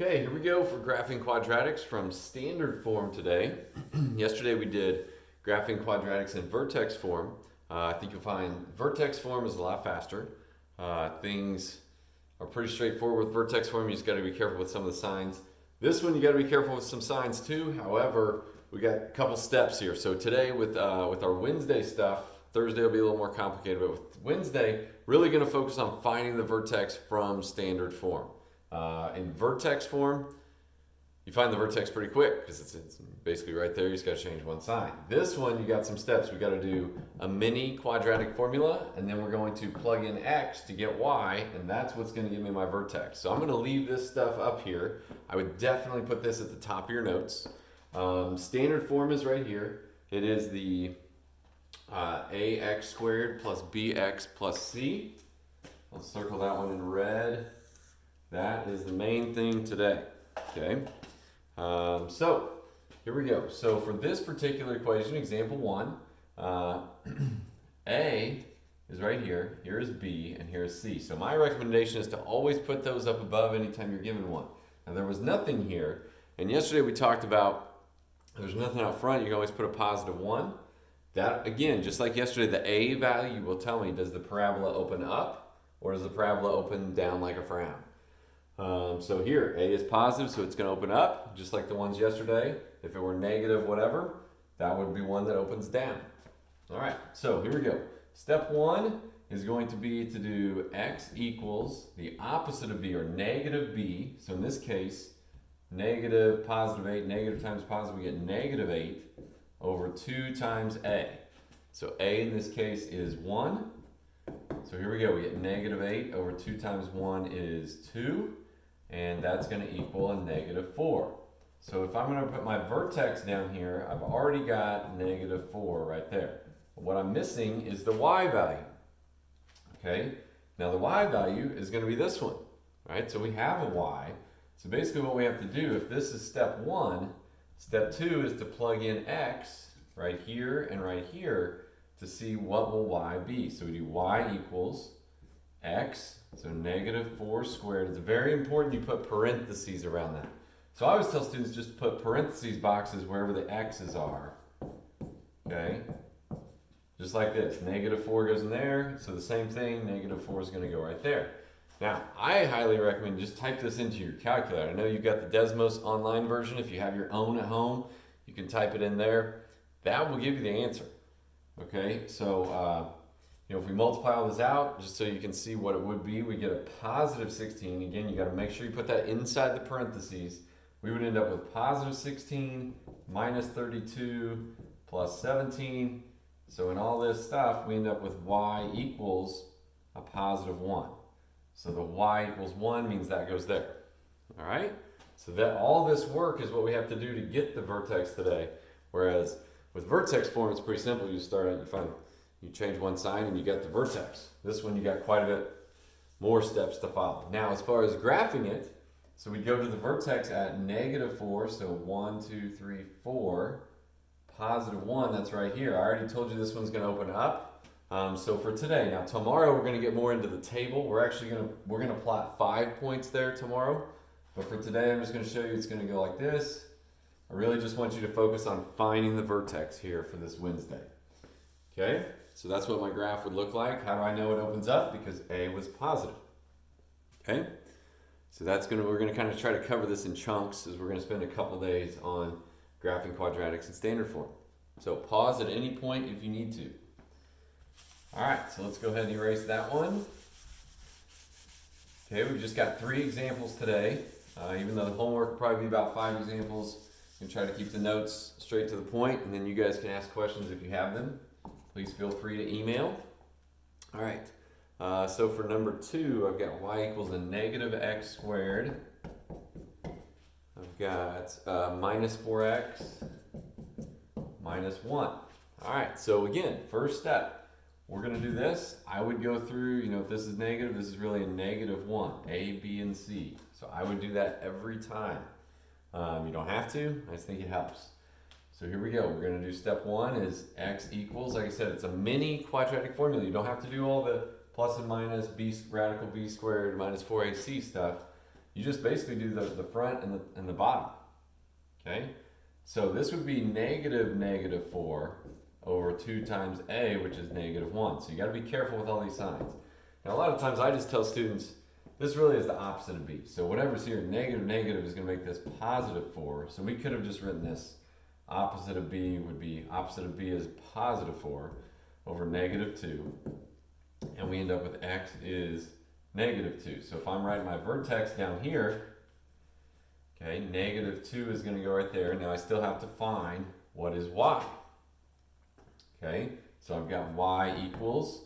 Okay, here we go for graphing quadratics from standard form today. Yesterday we did graphing quadratics in vertex form. I think you'll find vertex form is a lot faster. Things are pretty straightforward with vertex form. You just got to be careful with some of the signs. This one you got to be careful with some signs too. However, we got a couple steps here. So today with our Wednesday stuff, Thursday will be a little more complicated, but with Wednesday, really going to focus on finding the vertex from standard form. In vertex form, you find the vertex pretty quick because it's basically right there. You just got to change one sign. This one, you got some steps. We got to do a mini quadratic formula, and then we're going to plug in x to get y, and that's what's going to give me my vertex. So I'm going to leave this stuff up here. I would definitely put this at the top of your notes. Standard form is right here. It is the ax squared plus bx plus c. I'll circle that one in red. That is the main thing today, okay? So here we go. So for this particular equation, example one, A is right here, here is B, and here is C. So my recommendation is to always put those up above anytime you're given one. Now there was nothing here, and yesterday we talked about there's nothing out front, you can always put a positive one. That, again, just like yesterday, the A value will tell me, does the parabola open up, or does the parabola open down like a frown? So here, A is positive, so it's going to open up, just like the ones yesterday. If it were negative whatever, that would be one that opens down. All right, so here we go. Step one is going to be to do x equals the opposite of b, or negative b. So in this case, negative positive 8, negative times positive, we get negative 8 over 2 times a. So a in this case is 1. So here we go, we get negative 8 over 2 times 1 is 2. And that's going to equal a negative 4. So if I'm going to put my vertex down here, I've already got negative 4 right there. What I'm missing is the y value. Okay, now the y value is going to be this one, right? So we have a y. So basically what we have to do, if this is step 1, step 2 is to plug in x right here and right here to see what will y be. So we do y equals x, so negative 4 squared. It's very important you put parentheses around that. So I always tell students just to put parentheses boxes wherever the x's are. Okay? Just like this. Negative 4 goes in there, so the same thing, negative 4 is going to go right there. Now, I highly recommend just type this into your calculator. I know you've got the Desmos online version. If you have your own at home, you can type it in there. That will give you the answer. Okay? So, if we multiply all this out, just so you can see what it would be, we get a positive 16. Again, you got to make sure you put that inside the parentheses. We would end up with positive 16 minus 32 plus 17. So in all this stuff, we end up with y equals a positive 1. So the y equals 1 means that goes there. All right? So that all this work is what we have to do to get the vertex today. Whereas with vertex form, it's pretty simple. You start out, you change one sign and you get the vertex. This one you got quite a bit more steps to follow. Now as far as graphing it, so we go to the vertex at negative 4, so 1, 2, 3, 4, positive 1, that's right here. I already told you this one's going to open up. So for today, now tomorrow we're going to get more into the table. We're going to plot 5 points there tomorrow. But for today, I'm just going to show you it's going to go like this. I really just want you to focus on finding the vertex here for this Wednesday. Okay? So that's what my graph would look like. How do I know it opens up? Because A was positive. Okay? So we're going to kind of try to cover this in chunks, as we're going to spend a couple days on graphing quadratics in standard form. So pause at any point if you need to. All right, so let's go ahead and erase that one. Okay, we've just got 3 examples today. Even though the homework will probably be about 5 examples, I'm going to try to keep the notes straight to the point, and then you guys can ask questions if you have them. Please feel free to email. All right, so for number 2, I've got y equals a negative x squared. I've got minus 4x minus 1. All right, so again, first step, we're going to do this. I would go through, if this is negative, this is really a negative 1, A, B, and C. So I would do that every time. You don't have to, I just think it helps. So here we go. We're going to do step 1 is x equals, like I said, it's a mini quadratic formula. You don't have to do all the plus and minus b radical b squared minus 4ac stuff. you just basically do the front and the bottom. Okay, so this would be negative 4 over 2 times a, which is -1. So you got to be careful with all these signs. Now, a lot of times I just tell students, this really is the opposite of b. So whatever's here, negative is going to make this +4. So we could have just written this, opposite of b would be, opposite of b is +4 over -2. And we end up with x is -2. So if I'm writing my vertex down here, okay, -2 is going to go right there. Now I still have to find what is y. Okay, so I've got y equals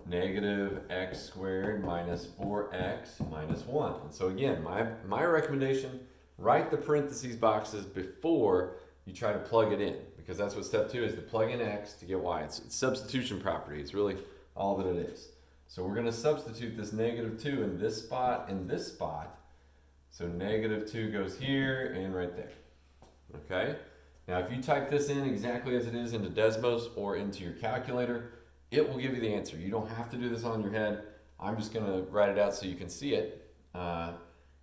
-x² minus 4x minus 1. And so again, my recommendation, write the parentheses boxes before you try to plug it in, because that's what step 2 is, to plug in x to get y. It's substitution property. It's really all that it is. So we're going to substitute this -2 in this spot and this spot. So -2 goes here and right there. Okay? Now if you type this in exactly as it is into Desmos or into your calculator, it will give you the answer. You don't have to do this on your head. I'm just going to write it out so you can see it.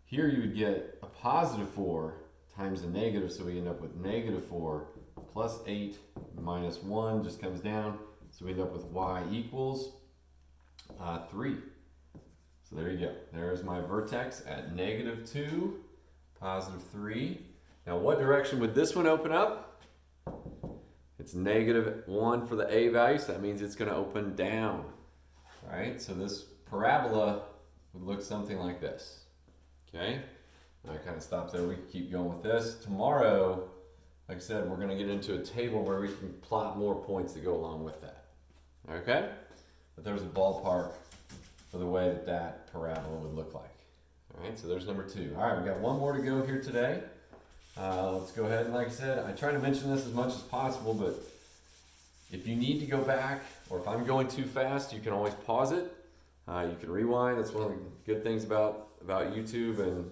Here you would get a +4 times the negative, so we end up with -4 plus 8 minus 1 just comes down. So we end up with y equals 3. So there you go. There's my vertex at -2, +3. Now what direction would this one open up? It's -1 for the a value, so that means it's going to open down. All right, so this parabola would look something like this. Okay, I kind of stopped there. We can keep going with this. Tomorrow, like I said, we're going to get into a table where we can plot more points that go along with that. Okay, but there's a ballpark for the way that parabola would look like. All right, so there's number 2. All right, we got one more to go here today. Let's go ahead and, like I said, I try to mention this as much as possible, but if you need to go back, or if I'm going too fast, you can always pause it. You can rewind. That's one of the good things about YouTube and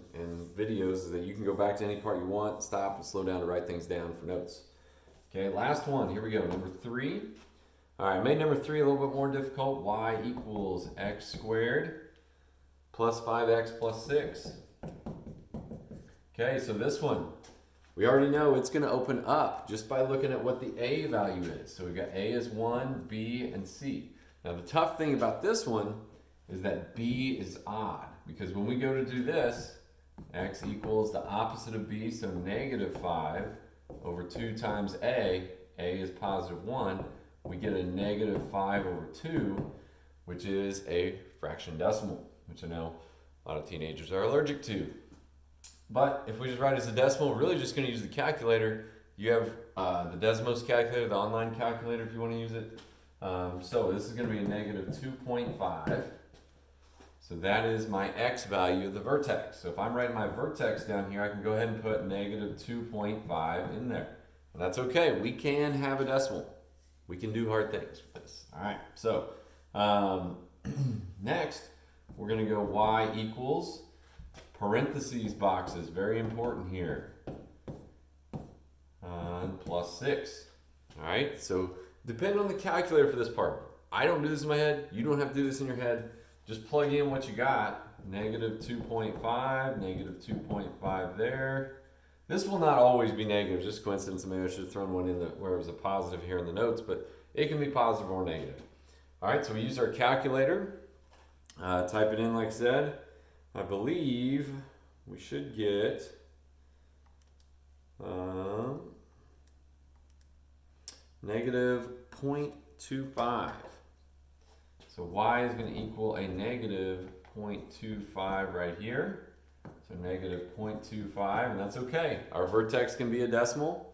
videos, is that you can go back to any part you want, stop and slow down to write things down for notes. Okay, last one. Here we go, number 3. All right, I made number 3 a little bit more difficult. Y equals x² plus 5x plus 6. Okay, so this one, we already know it's going to open up just by looking at what the a value is. So we've got a is 1, b, and c. Now the tough thing about this one is that b is odd, because when we go to do this, x equals the opposite of b, so -5 over 2 times a is +1, we get a -5 over 2, which is a fraction decimal, which I know a lot of teenagers are allergic to. But if we just write it as a decimal, we're really just going to use the calculator. You have the Desmos calculator, the online calculator if you want to use it. So this is going to be a -2.5. So that is my x value of the vertex. So if I'm writing my vertex down here, I can go ahead and put -2.5 in there. And that's okay. We can have a decimal. We can do hard things with this. All right. So next, we're going to go y equals parentheses boxes, very important here, plus 6. All right, so depend on the calculator for this part. I don't do this in my head. You don't have to do this in your head. Just plug in what you got. -2.5, -2.5 there. This will not always be negative, just coincidence. Maybe I should have thrown one in where it was a positive here in the notes, but it can be positive or negative. All right, so we use our calculator. Type it in like I said. I believe we should get -0.25. So y is going to equal a -0.25 right here. So -0.25, and that's okay. Our vertex can be a decimal.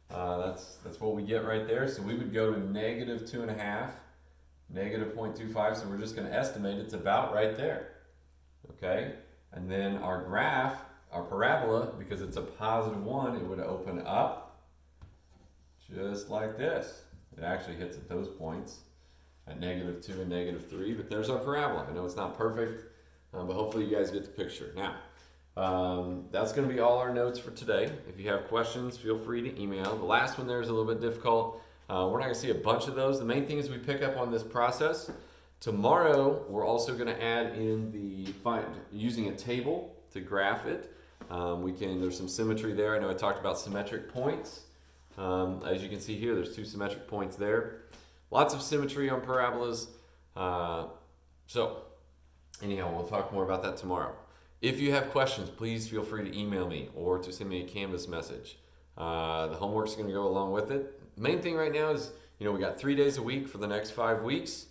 That's what we get right there. So we would go to -2.5, -0.25. So we're just going to estimate it's about right there. Okay, and then our graph, our parabola, because it's a +1, it would open up just like this. It actually hits at those points at -2 and -3, but there's our parabola. I know it's not perfect, but hopefully you guys get the picture. Now, that's going to be all our notes for today. If you have questions, feel free to email. The last one there is a little bit difficult. We're not going to see a bunch of those. The main thing is we pick up on this process. Tomorrow, we're also going to add in using a table to graph it. There's some symmetry there. I know I talked about symmetric points. As you can see here, there's 2 symmetric points there. Lots of symmetry on parabolas. So anyhow, we'll talk more about that tomorrow. If you have questions, please feel free to email me or to send me a Canvas message. The homework's going to go along with it. Main thing right now is, we got 3 days a week for the next 5 weeks.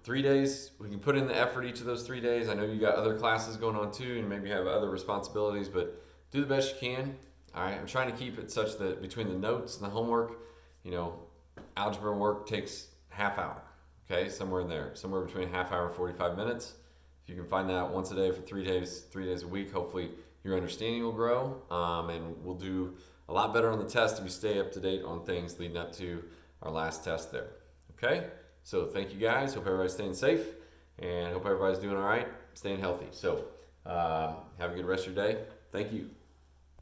3 days, we can put in the effort each of those 3 days. I know you got other classes going on too, and maybe have other responsibilities, but do the best you can. All right, I'm trying to keep it such that between the notes and the homework, algebra work takes half hour, okay? Somewhere in there, somewhere between half hour and 45 minutes. If you can find that once a day for 3 days a week, hopefully your understanding will grow, and we'll do a lot better on the test if you stay up to date on things leading up to our last test there, okay? So thank you guys. Hope everybody's staying safe, and hope everybody's doing all right, staying healthy. So have a good rest of your day. Thank you.